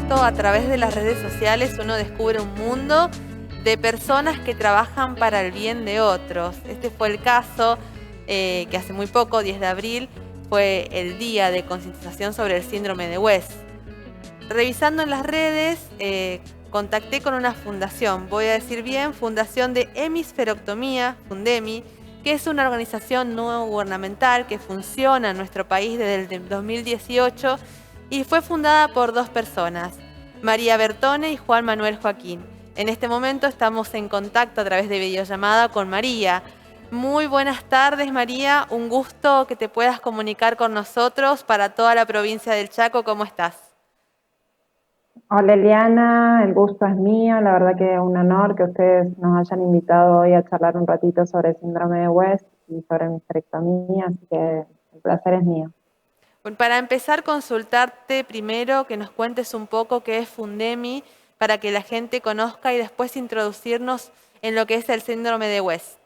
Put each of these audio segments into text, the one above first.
pronto a través de las redes sociales uno descubre un mundo de personas que trabajan para el bien de otros. Este fue el caso que hace muy poco, 10 de abril, fue el día de concientización sobre el síndrome de West. Revisando en las redes, contacté con una fundación, voy a decir bien, Fundación de Hemisferoctomía, Fundemi, que es una organización no gubernamental que funciona en nuestro país desde el 2018 y fue fundada por dos personas, María Bertone y Juan Manuel Joaquín. En este momento estamos en contacto a través de videollamada con María. Muy buenas tardes, María. Un gusto que te puedas comunicar con nosotros para toda la provincia del Chaco. ¿Cómo estás? Hola Eliana, el gusto es mío, la verdad que es un honor que ustedes nos hayan invitado hoy a charlar un ratito sobre el síndrome de West y sobre mi histerectomía, así que el placer es mío. Bueno, para empezar, consultarte primero que nos cuentes un poco qué es Fundemi para que la gente conozca y después introducirnos en lo que es el síndrome de West.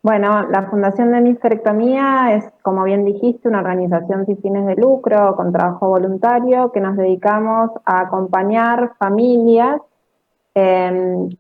Bueno, la Fundación de mi Histerectomía es, como bien dijiste, una organización sin fines de lucro, con trabajo voluntario, que nos dedicamos a acompañar familias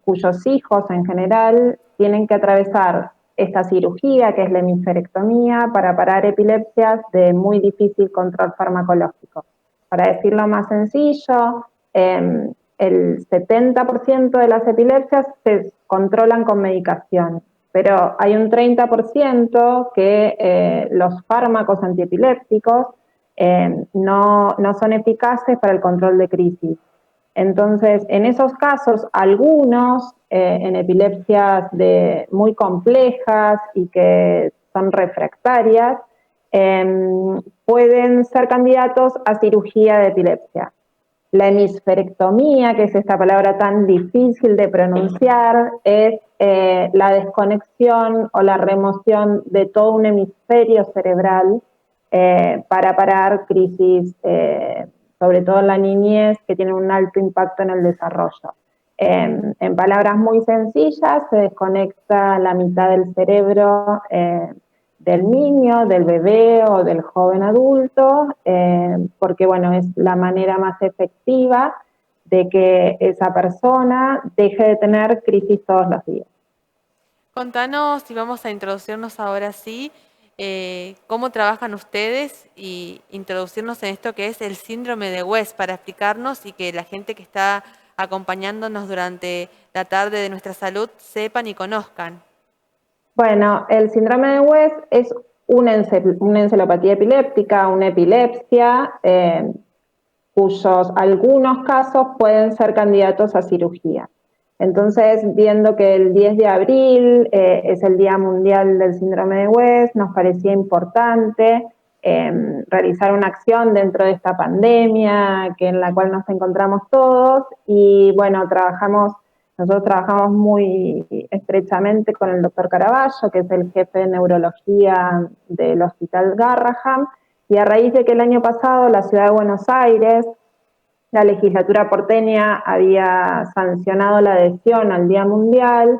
cuyos hijos en general tienen que atravesar esta cirugía, que es la hemisferectomía, para parar epilepsias de muy difícil control farmacológico. Para decirlo más sencillo, el 70% de las epilepsias se controlan con medicación, pero hay un 30% que los fármacos antiepilépticos no son eficaces para el control de crisis. Entonces, en esos casos, algunos en epilepsias muy complejas y que son refractarias, pueden ser candidatos a cirugía de epilepsia. La hemisferectomía, que es esta palabra tan difícil de pronunciar, es la desconexión o la remoción de todo un hemisferio cerebral para parar crisis, sobre todo en la niñez, que tienen un alto impacto en el desarrollo. En palabras muy sencillas, se desconecta la mitad del cerebro del niño, del bebé o del joven adulto, porque bueno, es la manera más efectiva de que esa persona deje de tener crisis todos los días. Contanos, y vamos a introducirnos ahora sí, cómo trabajan ustedes y introducirnos en esto que es el síndrome de West para explicarnos y que la gente que está acompañándonos durante la tarde de nuestra salud sepan y conozcan. Bueno, el síndrome de West es una encefalopatía epiléptica, una epilepsia, cuyos algunos casos pueden ser candidatos a cirugía. Entonces, viendo que el 10 de abril es el Día Mundial del Síndrome de West, nos parecía importante realizar una acción dentro de esta pandemia en la cual nos encontramos todos y bueno, nosotros trabajamos muy estrechamente con el doctor Caraballo, que es el jefe de neurología del Hospital Garrahan, y a raíz de que el año pasado la Ciudad de Buenos Aires, la legislatura porteña había sancionado la adhesión al Día Mundial,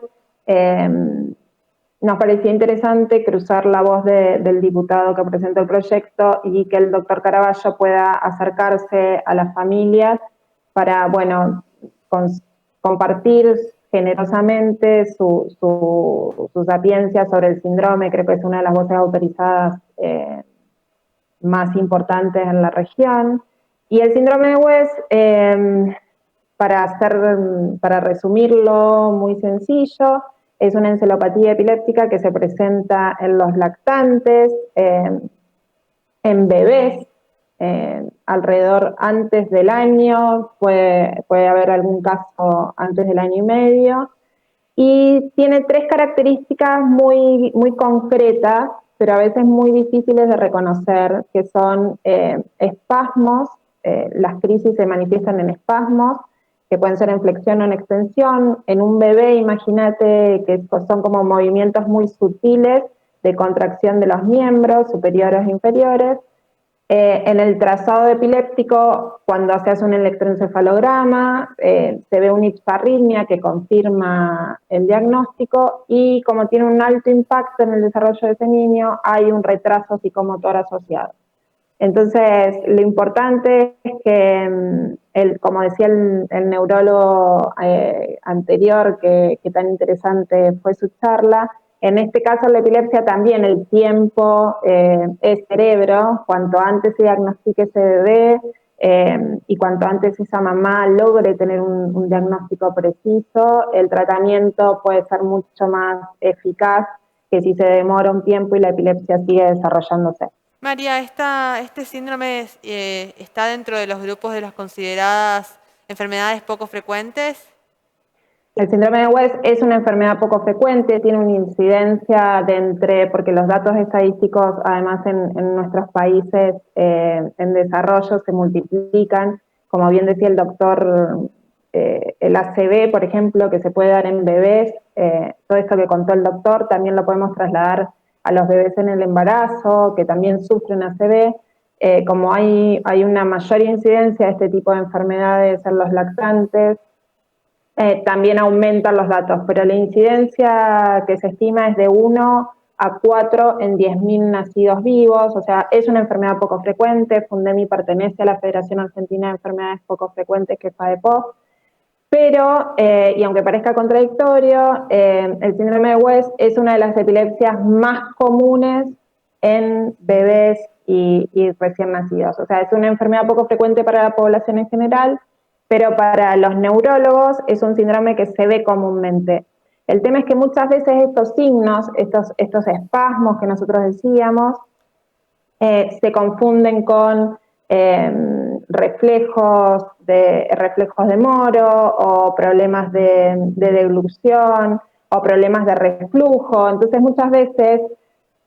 nos parecía interesante cruzar la voz del diputado que presentó el proyecto y que el doctor Caraballo pueda acercarse a las familias para, bueno, compartir generosamente su sapiencia sobre el síndrome. Creo que es una de las voces autorizadas más importantes en la región. Y el síndrome de West, para resumirlo muy sencillo, es una encefalopatía epiléptica que se presenta en los lactantes, en bebés, alrededor antes del año, puede haber algún caso antes del año y medio, y tiene tres características muy concretas, pero a veces muy difíciles de reconocer, que son espasmos, las crisis se manifiestan en espasmos, que pueden ser en flexión o en extensión. En un bebé, imagínate que son como movimientos muy sutiles de contracción de los miembros superiores e inferiores. En el trazado epiléptico, cuando se hace un electroencefalograma, se ve una hiposarritmia que confirma el diagnóstico y como tiene un alto impacto en el desarrollo de ese niño, hay un retraso psicomotor asociado. Entonces, lo importante es que, como decía el neurólogo anterior, que tan interesante fue su charla, en este caso la epilepsia también el tiempo es cerebro. Cuanto antes se diagnostique ese bebé y cuanto antes esa mamá logre tener un diagnóstico preciso, el tratamiento puede ser mucho más eficaz que si se demora un tiempo y la epilepsia sigue desarrollándose. María, este síndrome está dentro de los grupos de las consideradas enfermedades poco frecuentes. El síndrome de West es una enfermedad poco frecuente, tiene una incidencia porque los datos estadísticos, además en nuestros países en desarrollo, se multiplican. Como bien decía el doctor, el ACV, por ejemplo, que se puede dar en bebés, todo esto que contó el doctor, también lo podemos trasladar a los bebés en el embarazo, que también sufren ACV. Como hay una mayor incidencia de este tipo de enfermedades en los lactantes, también aumentan los datos, pero la incidencia que se estima es de 1 a 4 en 10.000 nacidos vivos, o sea, es una enfermedad poco frecuente. Fundemi pertenece a la Federación Argentina de Enfermedades Poco Frecuentes, que es FADEPOC, pero, y aunque parezca contradictorio, el síndrome de West es una de las epilepsias más comunes en bebés y recién nacidos. O sea, es una enfermedad poco frecuente para la población en general, pero para los neurólogos es un síndrome que se ve comúnmente. El tema es que muchas veces estos signos, estos espasmos que nosotros decíamos, se confunden con reflejos de moro o problemas de deglución o problemas de reflujo. Entonces muchas veces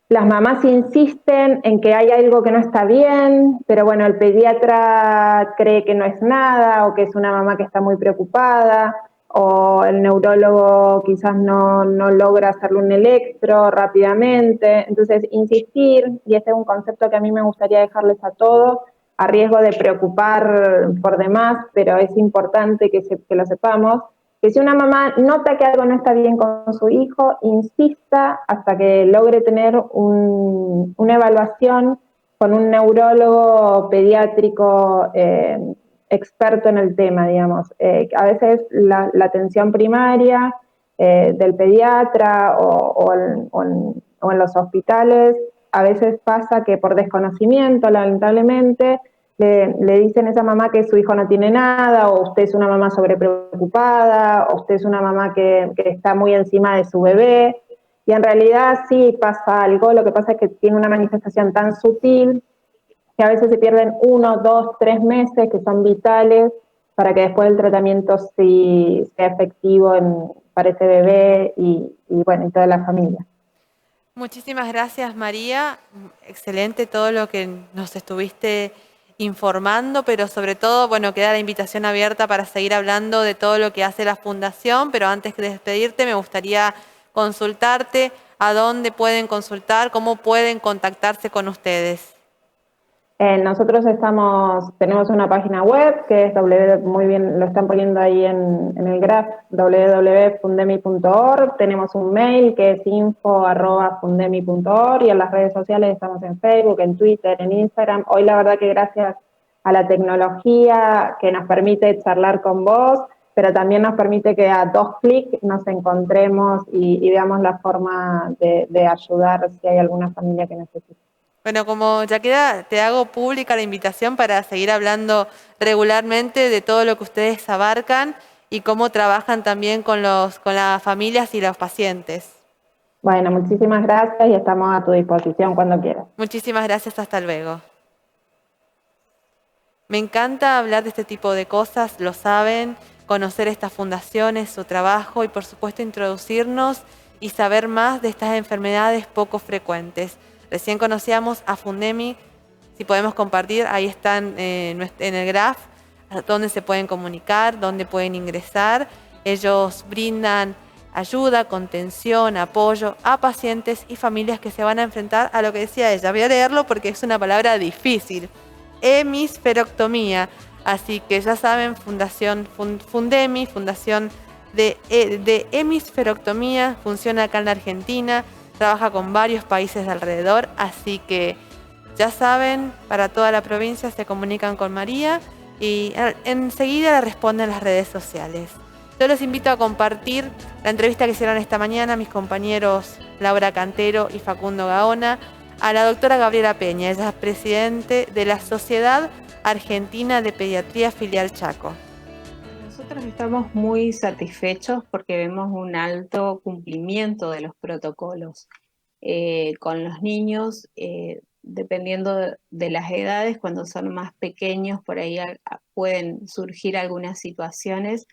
las mamás insisten en que hay algo que no está bien, pero bueno, el pediatra cree que no es nada o que es una mamá que está muy preocupada, o el neurólogo quizás no logra hacerle un electro rápidamente. Entonces, insistir, y este es un concepto que a mí me gustaría dejarles a todos, a riesgo de preocupar por demás, pero es importante que lo sepamos, que si una mamá nota que algo no está bien con su hijo, insista hasta que logre tener una evaluación con un neurólogo pediátrico experto en el tema, digamos. A veces la atención primaria del pediatra o en los hospitales, a veces pasa que por desconocimiento, lamentablemente, le dicen a esa mamá que su hijo no tiene nada, o usted es una mamá sobrepreocupada, o usted es una mamá que está muy encima de su bebé, y en realidad sí pasa algo. Lo que pasa es que tiene una manifestación tan sutil que a veces se pierden 1, 2, 3 meses que son vitales para que después el tratamiento sí sea efectivo para ese bebé y bueno, y toda la familia. Muchísimas gracias, María. Excelente todo lo que nos estuviste informando, pero sobre todo, bueno, queda la invitación abierta para seguir hablando de todo lo que hace la Fundación, pero antes de despedirte me gustaría consultarte a dónde pueden consultar, cómo pueden contactarse con ustedes. Nosotros tenemos una página web que es muy bien, lo están poniendo ahí en el graph, www.fundemi.org. Tenemos un mail que es info@fundemi.org, y en las redes sociales estamos en Facebook, en Twitter, en Instagram. Hoy la verdad que gracias a la tecnología que nos permite charlar con vos, pero también nos permite que a 2 clics nos encontremos y veamos la forma de ayudar si hay alguna familia que necesite. Bueno, como ya queda, te hago pública la invitación para seguir hablando regularmente de todo lo que ustedes abarcan y cómo trabajan también con las familias y los pacientes. Bueno, muchísimas gracias y estamos a tu disposición cuando quieras. Muchísimas gracias, hasta luego. Me encanta hablar de este tipo de cosas, lo saben, conocer estas fundaciones, su trabajo y por supuesto introducirnos y saber más de estas enfermedades poco frecuentes. Recién conocíamos a Fundemi, si podemos compartir, ahí están en el graph, donde se pueden comunicar, donde pueden ingresar. Ellos brindan ayuda, contención, apoyo a pacientes y familias que se van a enfrentar a lo que decía ella. Voy a leerlo porque es una palabra difícil. Hemisferoctomía. Así que ya saben, Fundación Fundemi, Fundación de Hemisferoctomía, funciona acá en la Argentina. Trabaja con varios países de alrededor, así que Ya saben, para toda la provincia se comunican con María y enseguida le responden las redes sociales. Yo los invito a compartir la entrevista que hicieron esta mañana mis compañeros Laura Cantero y Facundo Gaona a la doctora Gabriela Peña. Ella es presidente de la Sociedad Argentina de Pediatría Filial Chaco. Nosotros estamos muy satisfechos porque vemos un alto cumplimiento de los protocolos. Con los niños, dependiendo de las edades, cuando son más pequeños, por ahí pueden surgir algunas situaciones,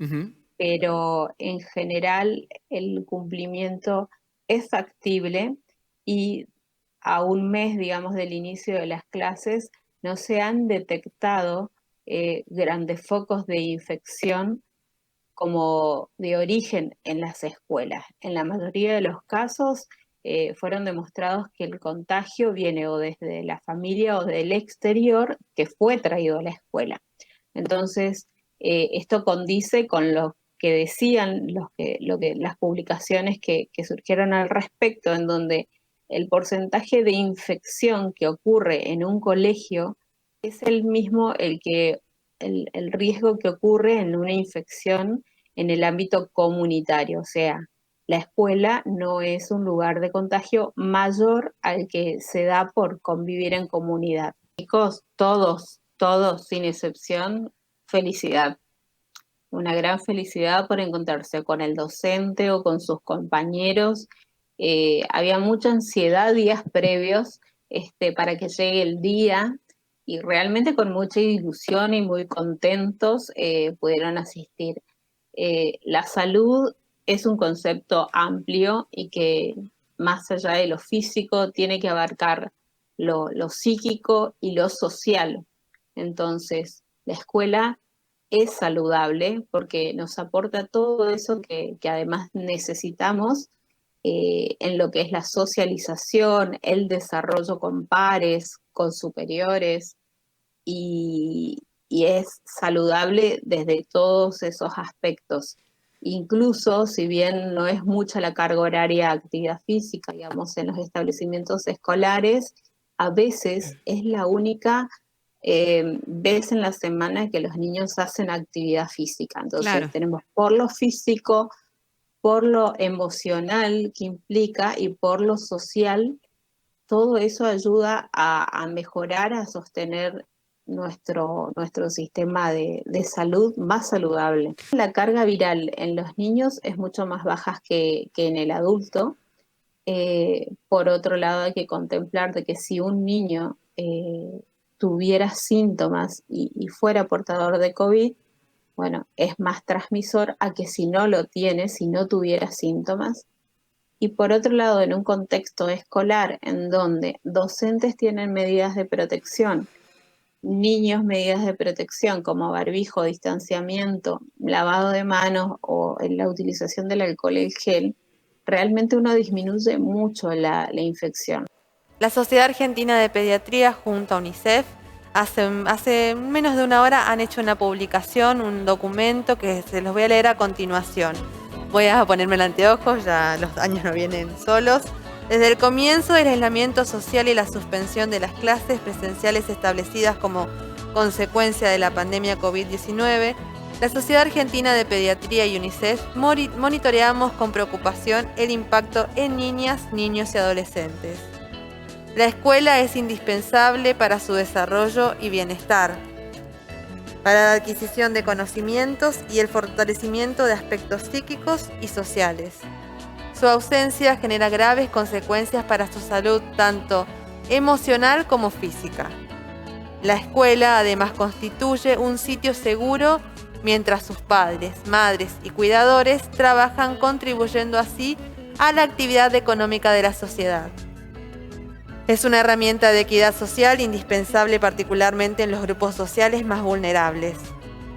pero en general el cumplimiento es factible y a un mes, digamos, del inicio de las clases, no se han detectado grandes focos de infección como de origen en las escuelas. En la mayoría de los casos fueron demostrados que el contagio viene o desde la familia o del exterior que fue traído a la escuela. Entonces, esto condice con lo que decían las publicaciones que surgieron al respecto, en donde el porcentaje de infección que ocurre en un colegio es el mismo el riesgo que ocurre en una infección en el ámbito comunitario, o sea, la escuela no es un lugar de contagio mayor al que se da por convivir en comunidad. Chicos, todos, sin excepción, felicidad. Una gran felicidad por encontrarse con el docente o con sus compañeros. Había mucha ansiedad días previos para que llegue el día y realmente con mucha ilusión y muy contentos pudieron asistir. La salud es un concepto amplio y que más allá de lo físico tiene que abarcar lo psíquico y lo social. Entonces, la escuela es saludable porque nos aporta todo eso que además necesitamos en lo que es la socialización, el desarrollo con pares, con superiores, y es saludable desde todos esos aspectos. Incluso, si bien no es mucha la carga horaria de actividad física, digamos, en los establecimientos escolares, a veces es la única vez en la semana que los niños hacen actividad física. Entonces tenemos por lo físico, por lo emocional que implica y por lo social, todo eso ayuda a mejorar, a sostener nuestro sistema de salud más saludable. La carga viral en los niños es mucho más baja que en el adulto. Por otro lado, hay que contemplar de que si un niño tuviera síntomas y fuera portador de COVID, bueno, es más transmisor a que si no lo tiene, si no tuviera síntomas. Y por otro lado, en un contexto escolar en donde docentes tienen medidas de protección, niños medidas de protección como barbijo, distanciamiento, lavado de manos o la utilización del alcohol y el gel, realmente uno disminuye mucho la infección. La Sociedad Argentina de Pediatría junto a UNICEF hace menos de una hora han hecho una publicación, un documento que se los voy a leer a continuación. Voy a ponerme el anteojos, ya los años no vienen solos. Desde el comienzo del aislamiento social y la suspensión de las clases presenciales establecidas como consecuencia de la pandemia COVID-19, la Sociedad Argentina de Pediatría y UNICEF monitoreamos con preocupación el impacto en niñas, niños y adolescentes. La escuela es indispensable para su desarrollo y bienestar, para la adquisición de conocimientos y el fortalecimiento de aspectos psíquicos y sociales. Su ausencia genera graves consecuencias para su salud, tanto emocional como física. La escuela además constituye un sitio seguro mientras sus padres, madres y cuidadores trabajan contribuyendo así a la actividad económica de la sociedad. Es una herramienta de equidad social indispensable particularmente en los grupos sociales más vulnerables.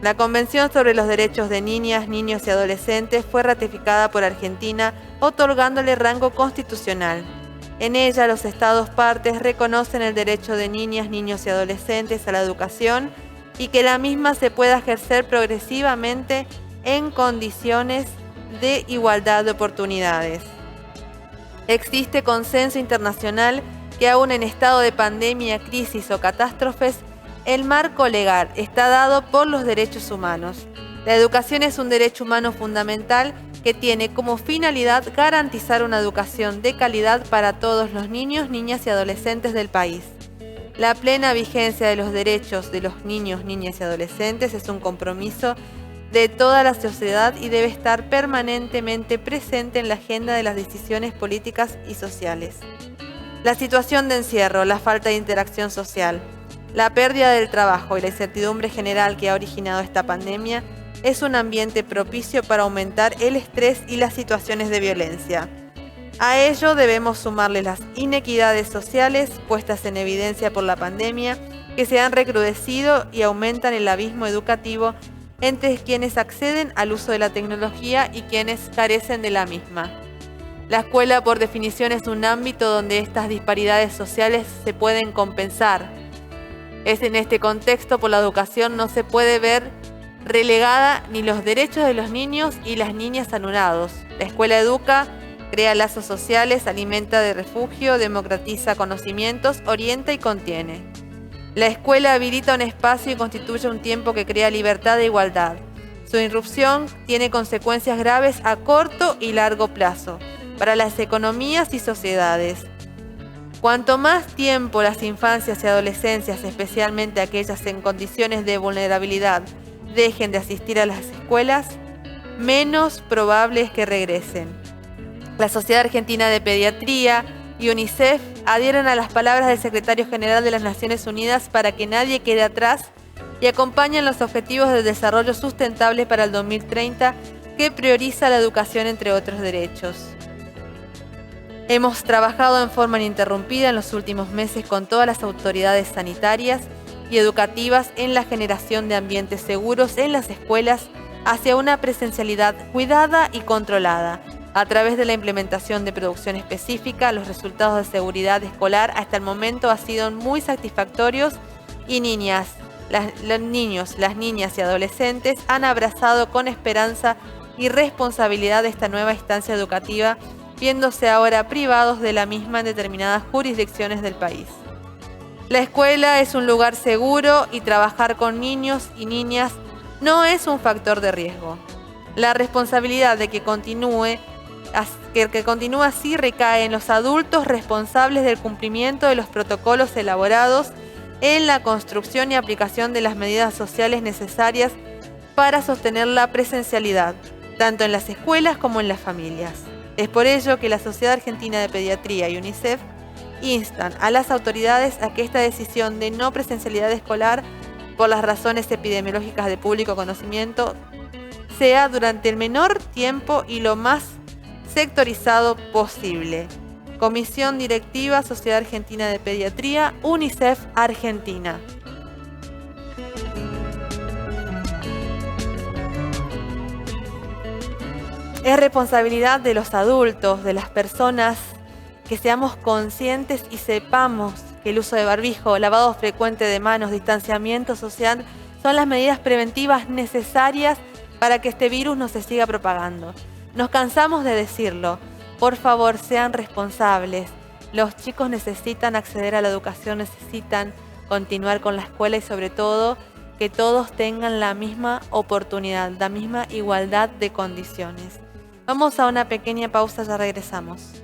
La Convención sobre los Derechos de Niñas, Niños y Adolescentes fue ratificada por Argentina, otorgándole rango constitucional. En ella, los Estados partes reconocen el derecho de niñas, niños y adolescentes a la educación y que la misma se pueda ejercer progresivamente en condiciones de igualdad de oportunidades. Existe consenso internacional que aún en estado de pandemia, crisis o catástrofes, el marco legal está dado por los derechos humanos. La educación es un derecho humano fundamental que tiene como finalidad garantizar una educación de calidad para todos los niños, niñas y adolescentes del país. La plena vigencia de los derechos de los niños, niñas y adolescentes es un compromiso de toda la sociedad y debe estar permanentemente presente en la agenda de las decisiones políticas y sociales. La situación de encierro, la falta de interacción social, la pérdida del trabajo y la incertidumbre general que ha originado esta pandemia es un ambiente propicio para aumentar el estrés y las situaciones de violencia. A ello debemos sumarle las inequidades sociales puestas en evidencia por la pandemia, que se han recrudecido y aumentan el abismo educativo entre quienes acceden al uso de la tecnología y quienes carecen de la misma. La escuela, por definición, es un ámbito donde estas disparidades sociales se pueden compensar. Es en este contexto, por la educación no se puede ver relegada ni los derechos de los niños y las niñas anulados. La escuela educa, crea lazos sociales, alimenta de refugio, democratiza conocimientos, orienta y contiene. La escuela habilita un espacio y constituye un tiempo que crea libertad e igualdad. Su irrupción tiene consecuencias graves a corto y largo plazo para las economías y sociedades. Cuanto más tiempo las infancias y adolescencias, especialmente aquellas en condiciones de vulnerabilidad, dejen de asistir a las escuelas, menos probable es que regresen. La Sociedad Argentina de Pediatría y UNICEF adhieren a las palabras del Secretario General de las Naciones Unidas para que nadie quede atrás y acompañan los Objetivos de Desarrollo Sustentable para el 2030, que prioriza la educación entre otros derechos. Hemos trabajado en forma ininterrumpida en los últimos meses con todas las autoridades sanitarias y educativas en la generación de ambientes seguros en las escuelas hacia una presencialidad cuidada y controlada. A través de la implementación de producción específica, los resultados de seguridad escolar hasta el momento han sido muy satisfactorios y los niños, las niñas y adolescentes han abrazado con esperanza y responsabilidad esta nueva instancia educativa, viéndose ahora privados de la misma en determinadas jurisdicciones del país. La escuela es un lugar seguro y trabajar con niños y niñas no es un factor de riesgo. La responsabilidad de que continúe así recae en los adultos responsables del cumplimiento de los protocolos elaborados en la construcción y aplicación de las medidas sociales necesarias para sostener la presencialidad, tanto en las escuelas como en las familias. Es por ello que la Sociedad Argentina de Pediatría y UNICEF instan a las autoridades a que esta decisión de no presencialidad escolar, por las razones epidemiológicas de público conocimiento, sea durante el menor tiempo y lo más sectorizado posible. Comisión Directiva, Sociedad Argentina de Pediatría, UNICEF Argentina. Es responsabilidad de los adultos, de las personas, que seamos conscientes y sepamos que el uso de barbijo, lavado frecuente de manos, distanciamiento social son las medidas preventivas necesarias para que este virus no se siga propagando. Nos cansamos de decirlo. Por favor, sean responsables. Los chicos necesitan acceder a la educación, necesitan continuar con la escuela y sobre todo que todos tengan la misma oportunidad, la misma igualdad de condiciones. Vamos a una pequeña pausa, ya regresamos.